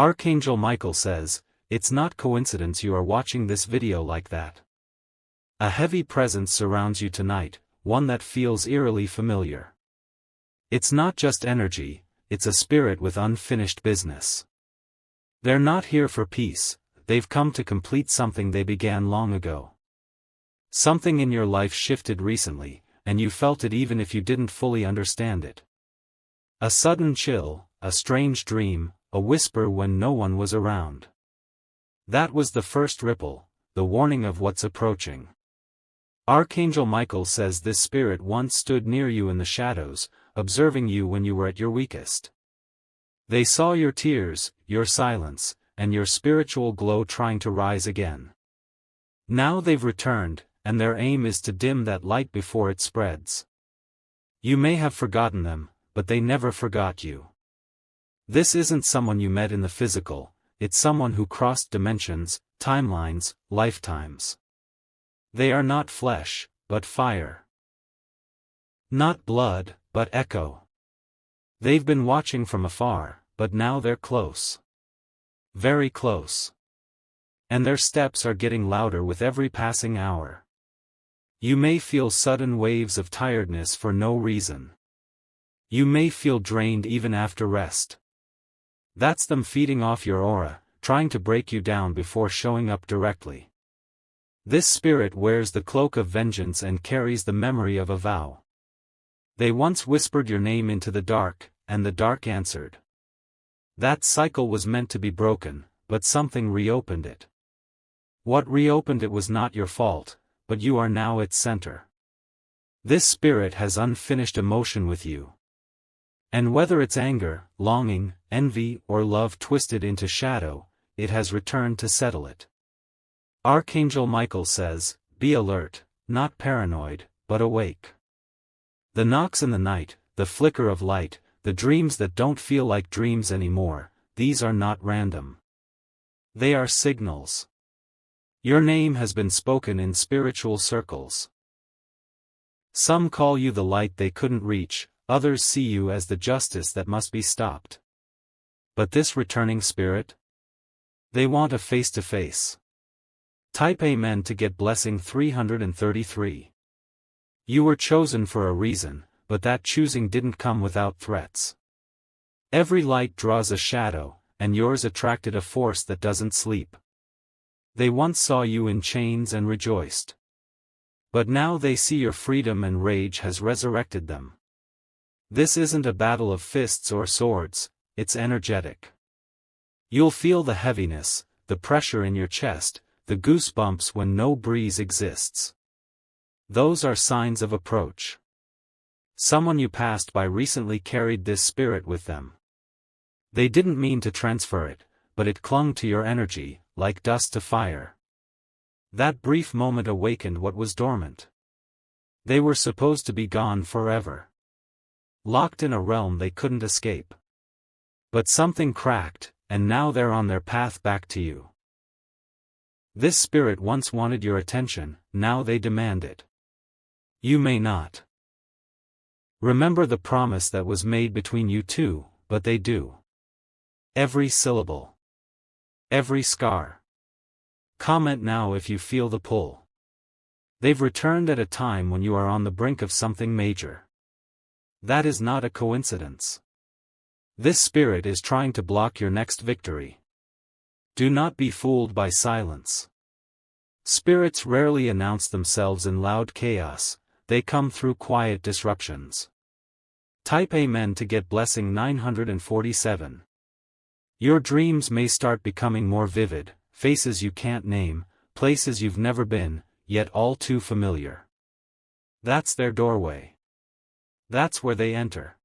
Archangel Michael says, it's not coincidence you are watching this video like that. A heavy presence surrounds you tonight, one that feels eerily familiar. It's not just energy, it's a spirit with unfinished business. They're not here for peace, they've come to complete something they began long ago. Something in your life shifted recently, and you felt it even if you didn't fully understand it. A sudden chill, a strange dream, a whisper when no one was around. That was the first ripple, the warning of what's approaching. Archangel Michael says this spirit once stood near you in the shadows, observing you when you were at your weakest. They saw your tears, your silence, and your spiritual glow trying to rise again. Now they've returned, and their aim is to dim that light before it spreads. You may have forgotten them, but they never forgot you. This isn't someone you met in the physical, it's someone who crossed dimensions, timelines, lifetimes. They are not flesh, but fire. Not blood, but echo. They've been watching from afar, but now they're close. Very close. And their steps are getting louder with every passing hour. You may feel sudden waves of tiredness for no reason. You may feel drained even after rest. That's them feeding off your aura, trying to break you down before showing up directly. This spirit wears the cloak of vengeance and carries the memory of a vow. They once whispered your name into the dark, and the dark answered. That cycle was meant to be broken, but something reopened it. What reopened it was not your fault, but you are now its center. This spirit has unfinished emotion with you. And whether it's anger, longing, envy, or love twisted into shadow, it has returned to settle it. Archangel Michael says, be alert, not paranoid, but awake. The knocks in the night, the flicker of light, the dreams that don't feel like dreams anymore, these are not random. They are signals. Your name has been spoken in spiritual circles. Some call you the light they couldn't reach, others see you as the justice that must be stopped. But this returning spirit? They want a face-to-face. Type Amen to get blessing 333. You were chosen for a reason, but that choosing didn't come without threats. Every light draws a shadow, and yours attracted a force that doesn't sleep. They once saw you in chains and rejoiced. But now they see your freedom and rage has resurrected them. This isn't a battle of fists or swords, it's energetic. You'll feel the heaviness, the pressure in your chest, the goosebumps when no breeze exists. Those are signs of approach. Someone you passed by recently carried this spirit with them. They didn't mean to transfer it, but it clung to your energy, like dust to fire. That brief moment awakened what was dormant. They were supposed to be gone forever. Locked in a realm they couldn't escape. But something cracked, and now they're on their path back to you. This spirit once wanted your attention, now they demand it. You may not remember the promise that was made between you two, but they do. Every syllable. Every scar. Comment now if you feel the pull. They've returned at a time when you are on the brink of something major. That is not a coincidence. This spirit is trying to block your next victory. Do not be fooled by silence. Spirits rarely announce themselves in loud chaos, they come through quiet disruptions. Type Amen to get blessing 947. Your dreams may start becoming more vivid, faces you can't name, places you've never been, yet all too familiar. That's their doorway. That's where they enter.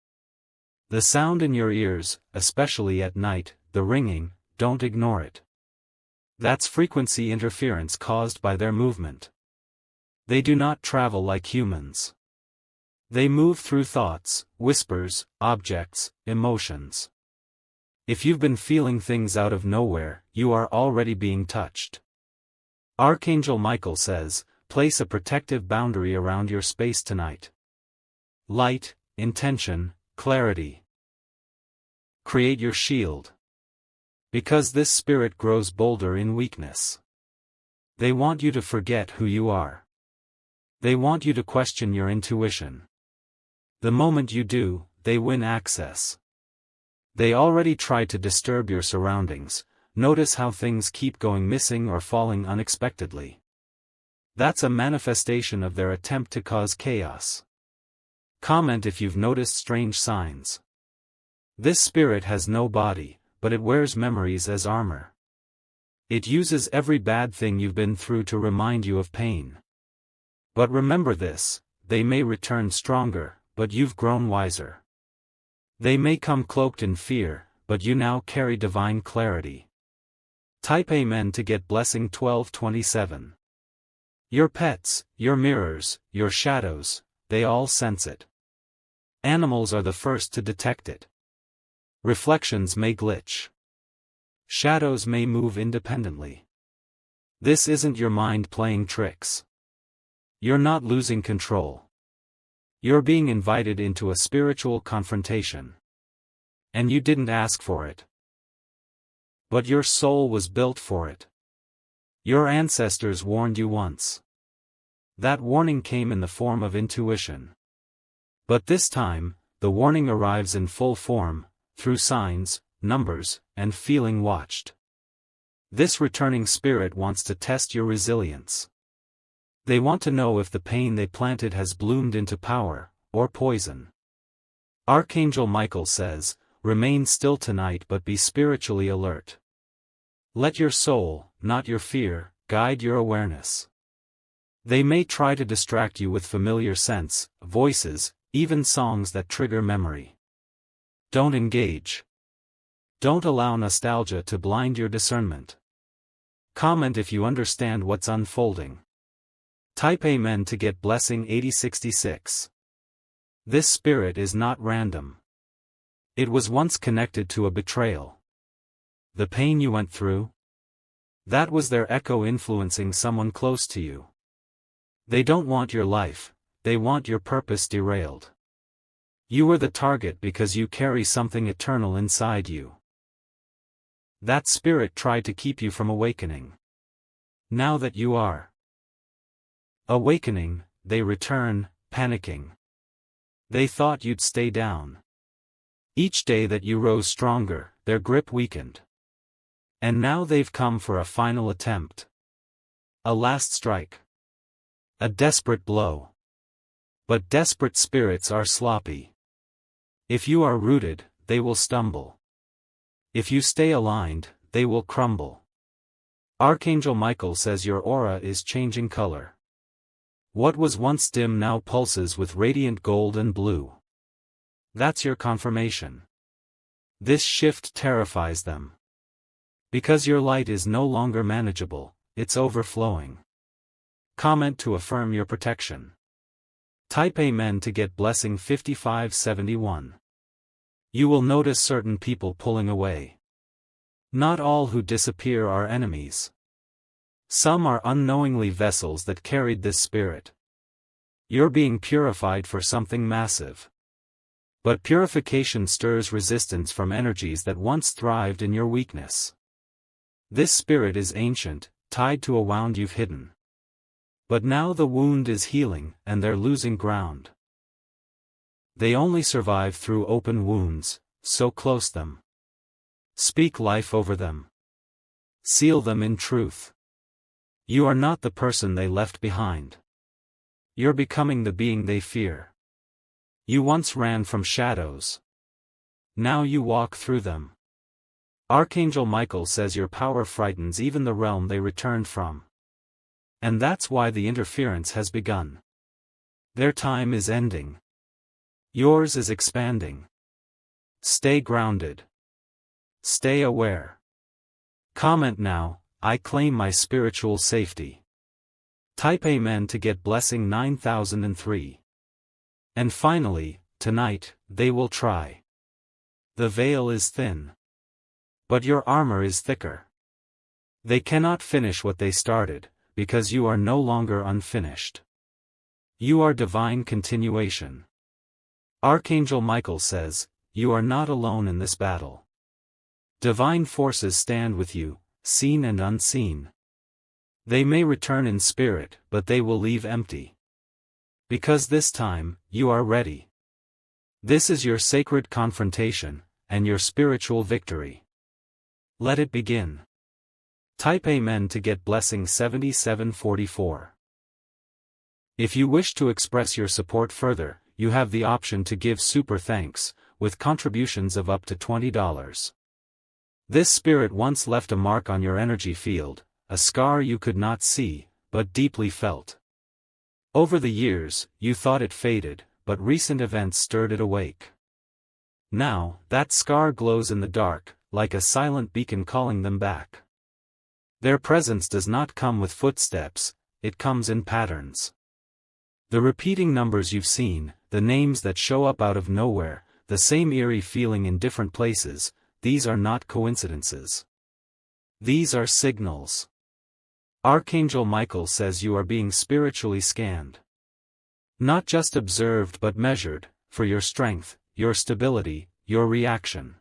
The sound in your ears, especially at night, the ringing, don't ignore it. That's frequency interference caused by their movement. They do not travel like humans. They move through thoughts, whispers, objects, emotions. If you've been feeling things out of nowhere, you are already being touched. Archangel Michael says, place a protective boundary around your space tonight. Light, intention, clarity. Create your shield. Because this spirit grows bolder in weakness. They want you to forget who you are. They want you to question your intuition. The moment you do, they win access. They already try to disturb your surroundings. Notice how things keep going missing or falling unexpectedly. That's a manifestation of their attempt to cause chaos. Comment if you've noticed strange signs. This spirit has no body, but it wears memories as armor. It uses every bad thing you've been through to remind you of pain. But remember this, they may return stronger, but you've grown wiser. They may come cloaked in fear, but you now carry divine clarity. Type Amen to get blessing 1227. Your pets, your mirrors, your shadows, they all sense it. Animals are the first to detect it. Reflections may glitch. Shadows may move independently. This isn't your mind playing tricks. You're not losing control. You're being invited into a spiritual confrontation. And you didn't ask for it. But your soul was built for it. Your ancestors warned you once. That warning came in the form of intuition. But this time, the warning arrives in full form, through signs, numbers, and feeling watched. This returning spirit wants to test your resilience. They want to know if the pain they planted has bloomed into power, or poison. Archangel Michael says, remain still tonight but be spiritually alert. Let your soul, not your fear, guide your awareness. They may try to distract you with familiar scents, voices, even songs that trigger memory. Don't engage. Don't allow nostalgia to blind your discernment. Comment if you understand what's unfolding. Type Amen to get blessing 8066. This spirit is not random. It was once connected to a betrayal. The pain you went through? That was their echo influencing someone close to you. They don't want your life, they want your purpose derailed. You were the target because you carry something eternal inside you. That spirit tried to keep you from awakening. Now that you are awakening, they return, panicking. They thought you'd stay down. Each day that you rose stronger, their grip weakened. And now they've come for a final attempt. A last strike. A desperate blow. But desperate spirits are sloppy. If you are rooted, they will stumble. If you stay aligned, they will crumble. Archangel Michael says your aura is changing color. What was once dim now pulses with radiant gold and blue. That's your confirmation. This shift terrifies them. Because your light is no longer manageable, it's overflowing. Comment to affirm your protection. Type Amen to get blessing 5571. You will notice certain people pulling away. Not all who disappear are enemies. Some are unknowingly vessels that carried this spirit. You're being purified for something massive. But purification stirs resistance from energies that once thrived in your weakness. This spirit is ancient, tied to a wound you've hidden. But now the wound is healing, and they're losing ground. They only survive through open wounds, so close them. Speak life over them. Seal them in truth. You are not the person they left behind. You're becoming the being they fear. You once ran from shadows. Now you walk through them. Archangel Michael says your power frightens even the realm they returned from. And that's why the interference has begun. Their time is ending. Yours is expanding. Stay grounded. Stay aware. Comment now, I claim my spiritual safety. Type Amen to get blessing 9003. And finally, tonight, they will try. The veil is thin. But your armor is thicker. They cannot finish what they started, because you are no longer unfinished. You are divine continuation. Archangel Michael says, you are not alone in this battle. Divine forces stand with you, seen and unseen. They may return in spirit, but they will leave empty. Because this time, you are ready. This is your sacred confrontation, and your spiritual victory. Let it begin. Type Amen to get blessing 7744. If you wish to express your support further, you have the option to give super thanks, with contributions of up to $20. This spirit once left a mark on your energy field, a scar you could not see, but deeply felt. Over the years, you thought it faded, but recent events stirred it awake. Now, that scar glows in the dark, like a silent beacon calling them back. Their presence does not come with footsteps, it comes in patterns. The repeating numbers you've seen, the names that show up out of nowhere, the same eerie feeling in different places, these are not coincidences. These are signals. Archangel Michael says you are being spiritually scanned. Not just observed but measured, for your strength, your stability, your reaction.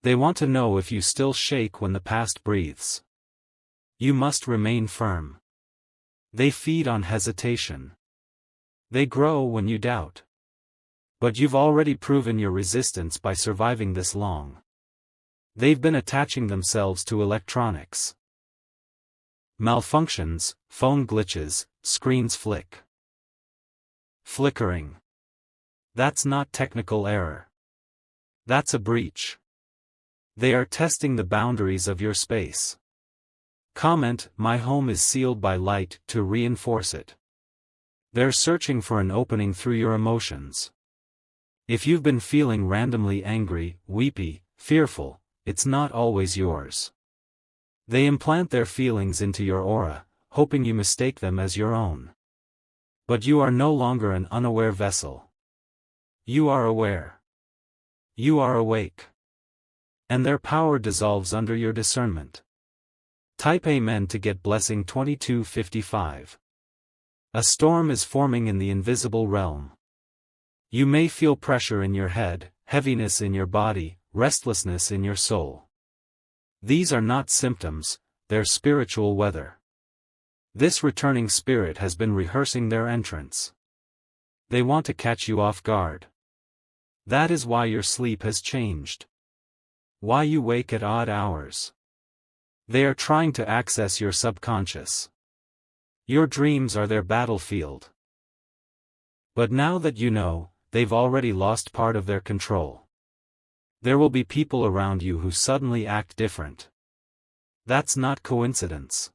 They want to know if you still shake when the past breathes. You must remain firm. They feed on hesitation. They grow when you doubt. But you've already proven your resistance by surviving this long. They've been attaching themselves to electronics. Malfunctions, phone glitches, screens flick. Flickering. That's not technical error. That's a breach. They are testing the boundaries of your space. Comment, my home is sealed by light, to reinforce it. They're searching for an opening through your emotions. If you've been feeling randomly angry, weepy, fearful, it's not always yours. They implant their feelings into your aura, hoping you mistake them as your own. But you are no longer an unaware vessel. You are aware. You are awake. And their power dissolves under your discernment. Type Amen to get blessing 2255. A storm is forming in the invisible realm. You may feel pressure in your head, heaviness in your body, restlessness in your soul. These are not symptoms, they're spiritual weather. This returning spirit has been rehearsing their entrance. They want to catch you off guard. That is why your sleep has changed. Why you wake at odd hours. They are trying to access your subconscious. Your dreams are their battlefield. But now that you know, they've already lost part of their control. There will be people around you who suddenly act different. That's not coincidence.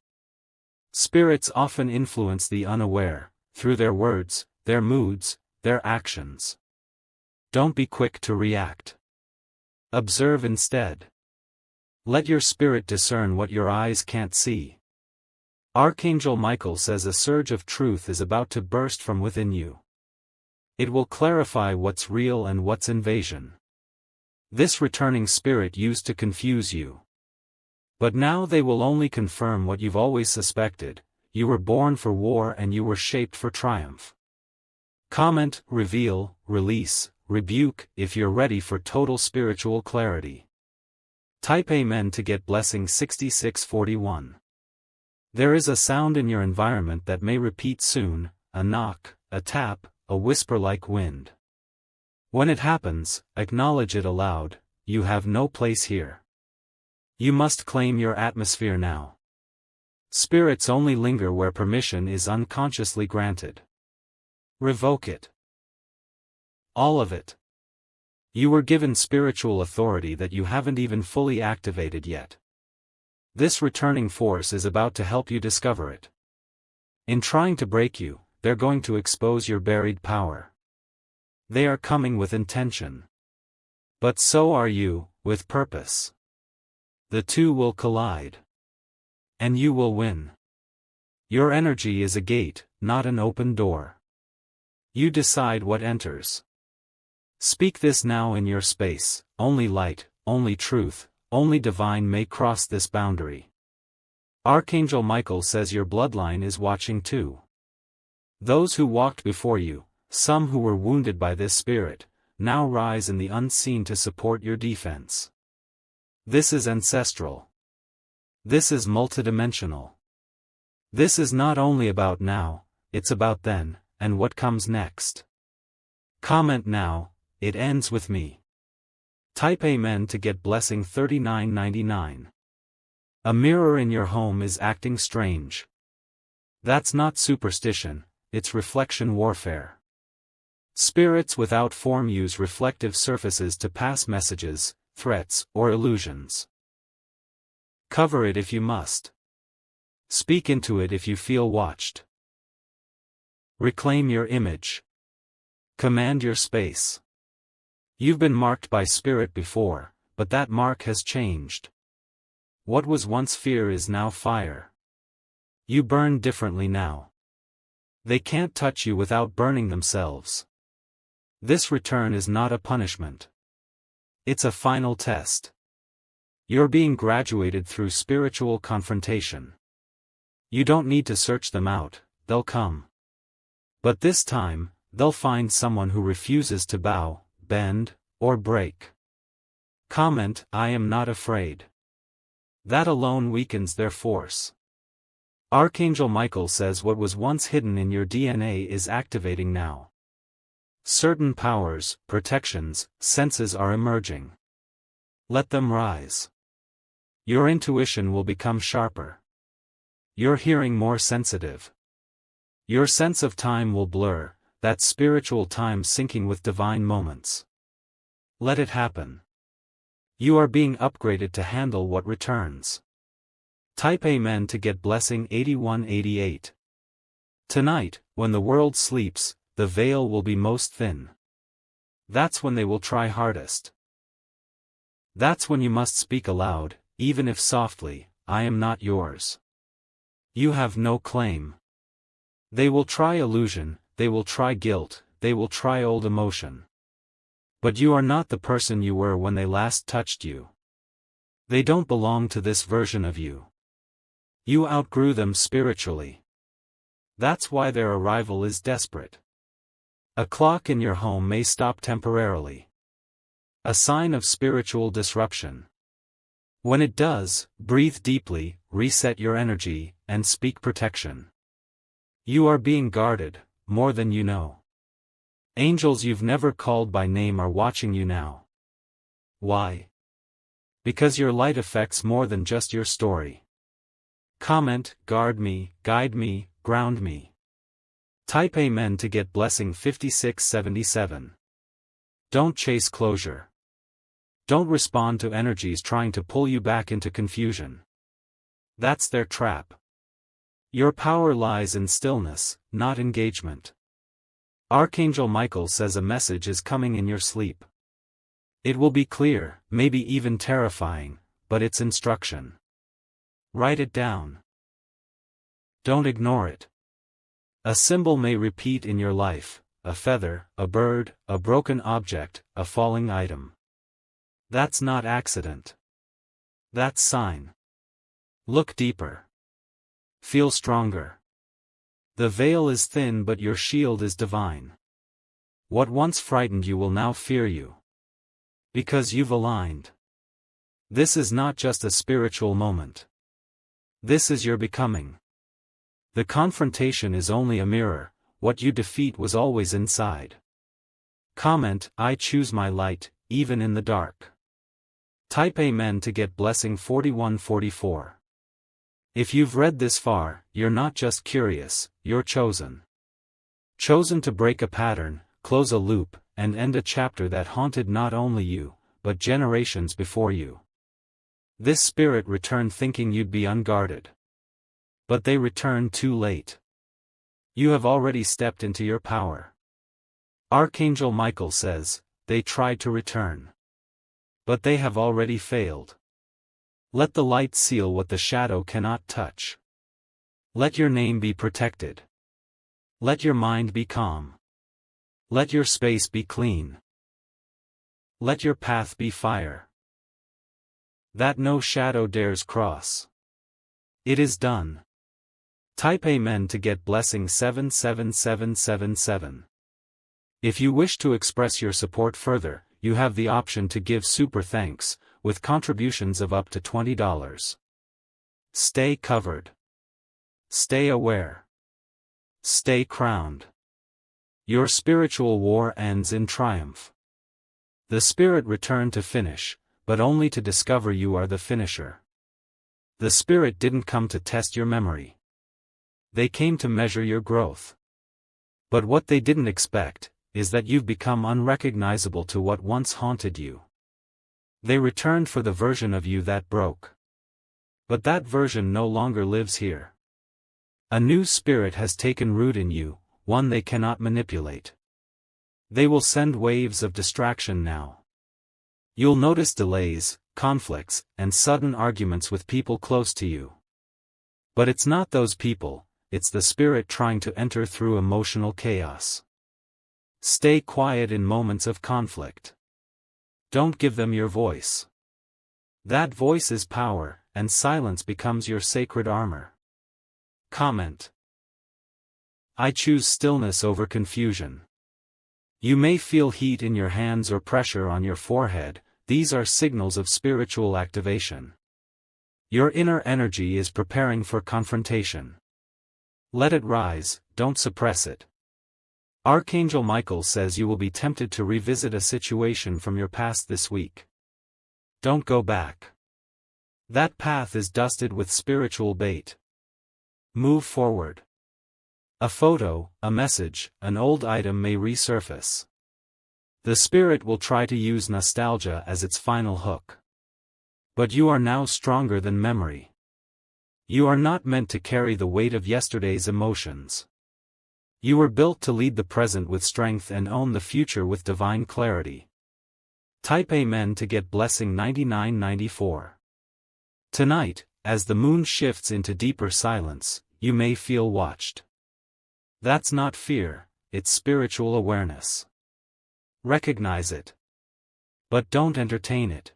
Spirits often influence the unaware, through their words, their moods, their actions. Don't be quick to react. Observe instead. Let your spirit discern what your eyes can't see. Archangel Michael says a surge of truth is about to burst from within you. It will clarify what's real and what's invasion. This returning spirit used to confuse you. But now they will only confirm what you've always suspected: you were born for war and you were shaped for triumph. Comment, reveal, release, rebuke, if you're ready for total spiritual clarity. Type Amen to get blessing 6641. There is a sound in your environment that may repeat soon, a knock, a tap, a whisper like wind. When it happens, acknowledge it aloud: you have no place here. You must claim your atmosphere now. Spirits only linger where permission is unconsciously granted. Revoke it. All of it. You were given spiritual authority that you haven't even fully activated yet. This returning force is about to help you discover it. In trying to break you, they're going to expose your buried power. They are coming with intention. But so are you, with purpose. The two will collide. And you will win. Your energy is a gate, not an open door. You decide what enters. Speak this now in your space: only light, only truth, only divine may cross this boundary. Archangel Michael says your bloodline is watching too. Those who walked before you, some who were wounded by this spirit, now rise in the unseen to support your defense. This is ancestral. This is multidimensional. This is not only about now, it's about then, and what comes next. Comment now, it ends with me. Type Amen to get blessing 39.99. A mirror in your home is acting strange. That's not superstition, it's reflection warfare. Spirits without form use reflective surfaces to pass messages, threats, or illusions. Cover it if you must. Speak into it if you feel watched. Reclaim your image. Command your space. You've been marked by spirit before, but that mark has changed. What was once fear is now fire. You burn differently now. They can't touch you without burning themselves. This return is not a punishment. It's a final test. You're being graduated through spiritual confrontation. You don't need to search them out, they'll come. But this time, they'll find someone who refuses to bow, bend, or break. Comment, I am not afraid. That alone weakens their force. Archangel Michael says what was once hidden in your DNA is activating now. Certain powers, protections, senses are emerging. Let them rise. Your intuition will become sharper. Your hearing more sensitive. Your sense of time will blur, that spiritual time syncing with divine moments. Let it happen. You are being upgraded to handle what returns. Type Amen to get blessing 8188. Tonight, when the world sleeps, the veil will be most thin. That's when they will try hardest. That's when you must speak aloud, even if softly, I am not yours. You have no claim. They will try illusion, they will try guilt, they will try old emotion. But you are not the person you were when they last touched you. They don't belong to this version of you. You outgrew them spiritually. That's why their arrival is desperate. A clock in your home may stop temporarily. A sign of spiritual disruption. When it does, breathe deeply, reset your energy, and speak protection. You are being guarded, more than you know. Angels you've never called by name are watching you now. Why? Because your light affects more than just your story. Comment, guard me, guide me, ground me. Type Amen to get blessing 5677. Don't chase closure. Don't respond to energies trying to pull you back into confusion. That's their trap. Your power lies in stillness, not engagement. Archangel Michael says a message is coming in your sleep. It will be clear, maybe even terrifying, but it's instruction. Write it down. Don't ignore it. A symbol may repeat in your life, a feather, a bird, a broken object, a falling item. That's not accident. That's sign. Look deeper. Feel stronger. The veil is thin but your shield is divine. What once frightened you will now fear you. Because you've aligned. This is not just a spiritual moment. This is your becoming. The confrontation is only a mirror, what you defeat was always inside. Comment, I choose my light, even in the dark. Type Amen to get blessing 4144. If you've read this far, you're not just curious, you're chosen. Chosen to break a pattern, close a loop, and end a chapter that haunted not only you, but generations before you. This spirit returned thinking you'd be unguarded. But they returned too late. You have already stepped into your power. Archangel Michael says, they tried to return. But they have already failed. Let the light seal what the shadow cannot touch. Let your name be protected. Let your mind be calm. Let your space be clean. Let your path be fire. That no shadow dares cross. It is done. Type Amen to get blessing 77777. If you wish to express your support further, you have the option to give super thanks, with contributions of up to $20. Stay covered. Stay aware. Stay crowned. Your spiritual war ends in triumph. The spirit returned to finish, but only to discover you are the finisher. The spirit didn't come to test your memory. They came to measure your growth. But what they didn't expect is that you've become unrecognizable to what once haunted you. They returned for the version of you that broke. But that version no longer lives here. A new spirit has taken root in you, one they cannot manipulate. They will send waves of distraction now. You'll notice delays, conflicts, and sudden arguments with people close to you. But it's not those people, it's the spirit trying to enter through emotional chaos. Stay quiet in moments of conflict. Don't give them your voice. That voice is power, and silence becomes your sacred armor. Comment. I choose stillness over confusion. You may feel heat in your hands or pressure on your forehead. These are signals of spiritual activation. Your inner energy is preparing for confrontation. Let it rise, don't suppress it. Archangel Michael says you will be tempted to revisit a situation from your past this week. Don't go back. That path is dusted with spiritual bait. Move forward. A photo, a message, an old item may resurface. The spirit will try to use nostalgia as its final hook. But you are now stronger than memory. You are not meant to carry the weight of yesterday's emotions. You were built to lead the present with strength and own the future with divine clarity. Type Amen to get blessing 9994. Tonight, as the moon shifts into deeper silence, you may feel watched. That's not fear, it's spiritual awareness. Recognize it. But don't entertain it.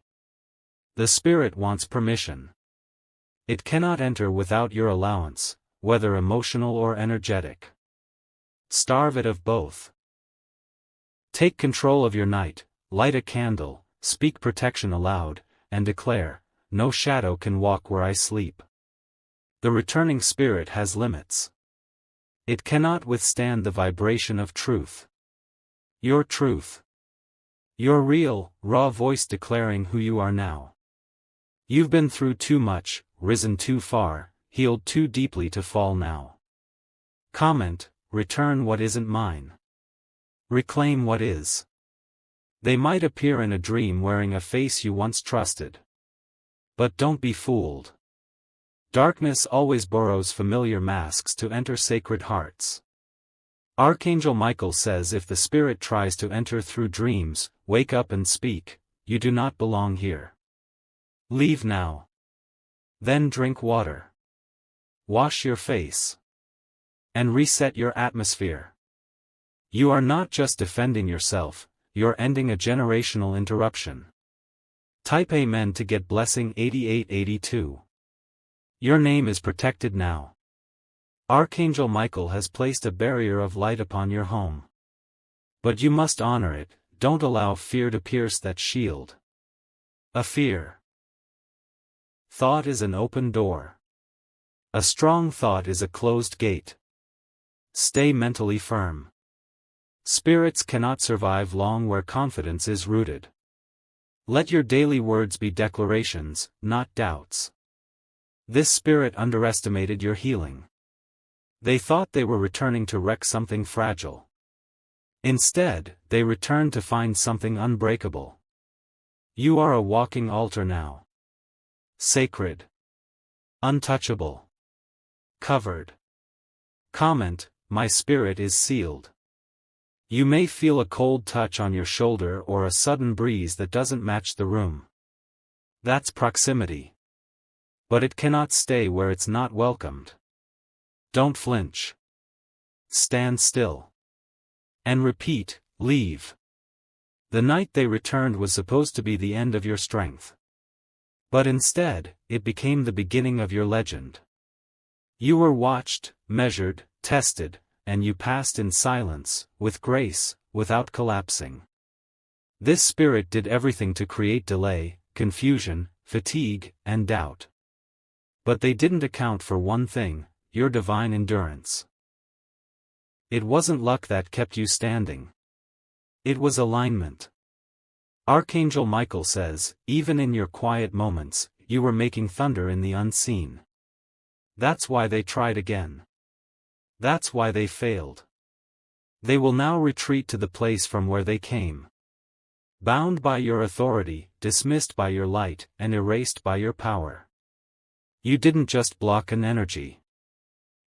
The spirit wants permission. It cannot enter without your allowance, whether emotional or energetic. Starve it of both. Take control of your night, light a candle, speak protection aloud, and declare, "No shadow can walk where I sleep." The returning spirit has limits. It cannot withstand the vibration of truth. Your truth. Your real, raw voice declaring who you are now. You've been through too much, risen too far, healed too deeply to fall now. Comment, return what isn't mine. Reclaim what is. They might appear in a dream wearing a face you once trusted. But don't be fooled. Darkness always borrows familiar masks to enter sacred hearts. Archangel Michael says if the spirit tries to enter through dreams, wake up and speak, you do not belong here. Leave now. Then drink water. Wash your face. And reset your atmosphere. You are not just defending yourself, you're ending a generational interruption. Type Amen to get blessing 8882. Your name is protected now. Archangel Michael has placed a barrier of light upon your home. But you must honor it, don't allow fear to pierce that shield. A fear. Thought is an open door. A strong thought is a closed gate. Stay mentally firm. Spirits cannot survive long where confidence is rooted. Let your daily words be declarations, not doubts. This spirit underestimated your healing. They thought they were returning to wreck something fragile. Instead, they returned to find something unbreakable. You are a walking altar now. Sacred. Untouchable. Covered. Comment, my spirit is sealed. You may feel a cold touch on your shoulder or a sudden breeze that doesn't match the room. That's proximity. But it cannot stay where it's not welcomed. Don't flinch. Stand still. And repeat, leave. The night they returned was supposed to be the end of your strength. But instead, it became the beginning of your legend. You were watched, measured, tested, and you passed in silence, with grace, without collapsing. This spirit did everything to create delay, confusion, fatigue, and doubt. But they didn't account for one thing: your divine endurance. It wasn't luck that kept you standing. It was alignment. Archangel Michael says, even in your quiet moments, you were making thunder in the unseen. That's why they tried again. That's why they failed. They will now retreat to the place from where they came. Bound by your authority, dismissed by your light, and erased by your power. You didn't just block an energy.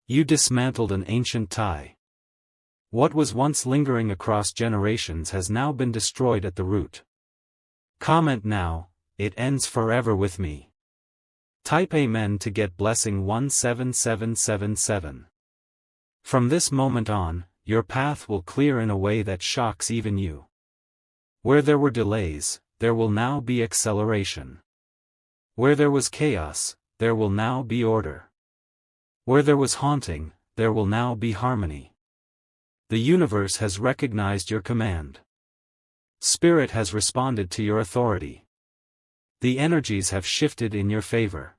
You dismantled an ancient tie. What was once lingering across generations has now been destroyed at the root. Comment now, it ends forever with me. Type Amen to get blessing 17777. From this moment on, your path will clear in a way that shocks even you. Where there were delays, there will now be acceleration. Where there was chaos, there will now be order. Where there was haunting, there will now be harmony. The universe has recognized your command. Spirit has responded to your authority. The energies have shifted in your favor.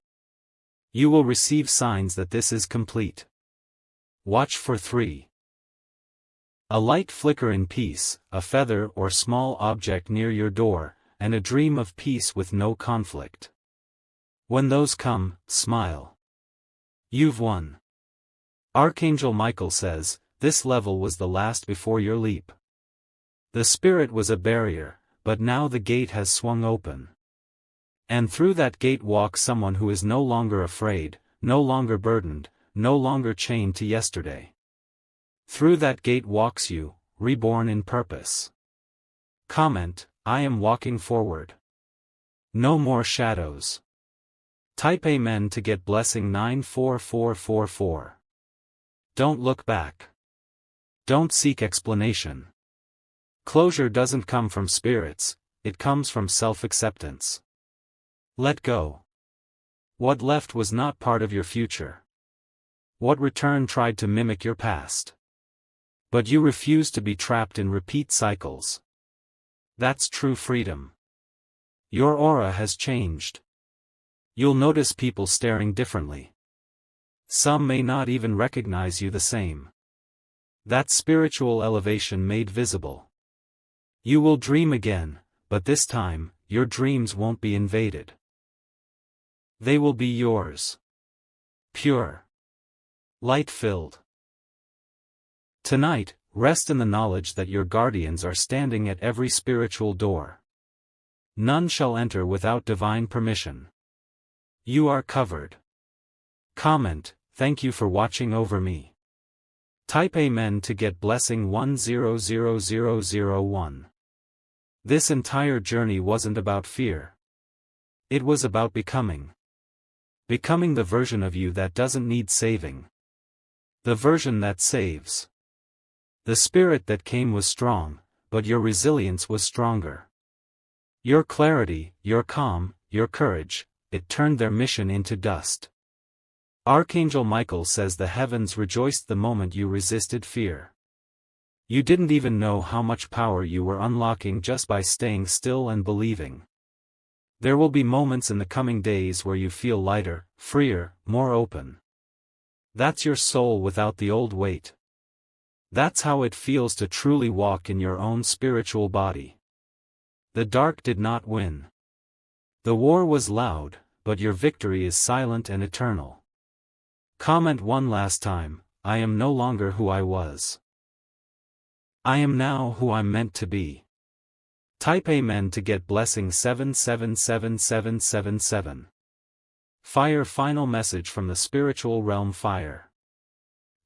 You will receive signs that this is complete. Watch for 3. A light flicker in peace, a feather or small object near your door, and a dream of peace with no conflict. When those come, smile. You've won. Archangel Michael says, this level was the last before your leap. The spirit was a barrier, but now the gate has swung open. And through that gate walks someone who is no longer afraid, no longer burdened, no longer chained to yesterday. Through that gate walks you, reborn in purpose. Comment, I am walking forward. No more shadows. Type Amen to get blessing 94444. Don't look back. Don't seek explanation. Closure doesn't come from spirits, it comes from self-acceptance. Let go. What left was not part of your future. What returned tried to mimic your past. But you refuse to be trapped in repeat cycles. That's true freedom. Your aura has changed. You'll notice people staring differently. Some may not even recognize you the same. That's spiritual elevation made visible. You will dream again, but this time, your dreams won't be invaded. They will be yours. Pure. Light-filled. Tonight, rest in the knowledge that your guardians are standing at every spiritual door. None shall enter without divine permission. You are covered. Comment, thank you for watching over me. Type Amen to get blessing 100001. This entire journey wasn't about fear. It was about becoming. Becoming the version of you that doesn't need saving. The version that saves. The spirit that came was strong, but your resilience was stronger. Your clarity, your calm, your courage, it turned their mission into dust. Archangel Michael says the heavens rejoiced the moment you resisted fear. You didn't even know how much power you were unlocking just by staying still and believing. There will be moments in the coming days where you feel lighter, freer, more open. That's your soul without the old weight. That's how it feels to truly walk in your own spiritual body. The dark did not win. The war was loud, but your victory is silent and eternal. Comment one last time, I am no longer who I was. I am now who I'm meant to be. Type Amen to get blessing 777777. Fire final message from the spiritual realm fire.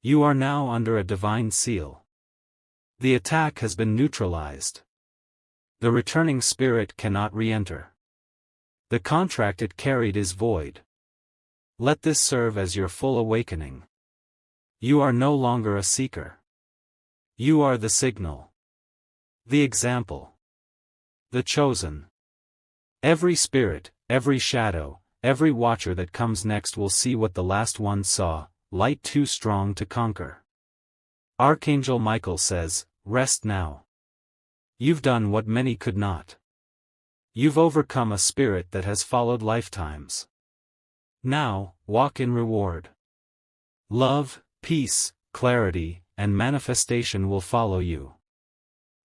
You are now under a divine seal. The attack has been neutralized. The returning spirit cannot re-enter. The contract it carried is void. Let this serve as your full awakening. You are no longer a seeker. You are the signal. The example. The chosen. Every spirit, every shadow, every watcher that comes next will see what the last one saw, light too strong to conquer. Archangel Michael says, rest now. You've done what many could not. You've overcome a spirit that has followed lifetimes. Now, walk in reward. Love, peace, clarity, and manifestation will follow you.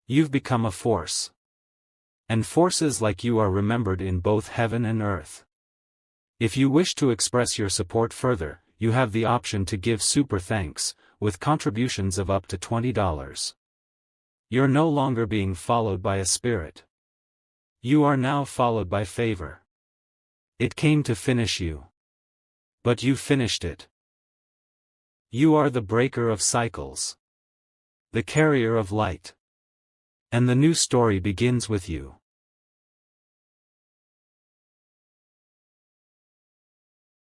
You've become a force. And forces like you are remembered in both heaven and earth. If you wish to express your support further, you have the option to give super thanks, with contributions of up to $20. You're no longer being followed by a spirit. You are now followed by favor. It came to finish you. But you finished it. You are the breaker of cycles. The carrier of light. And the new story begins with you.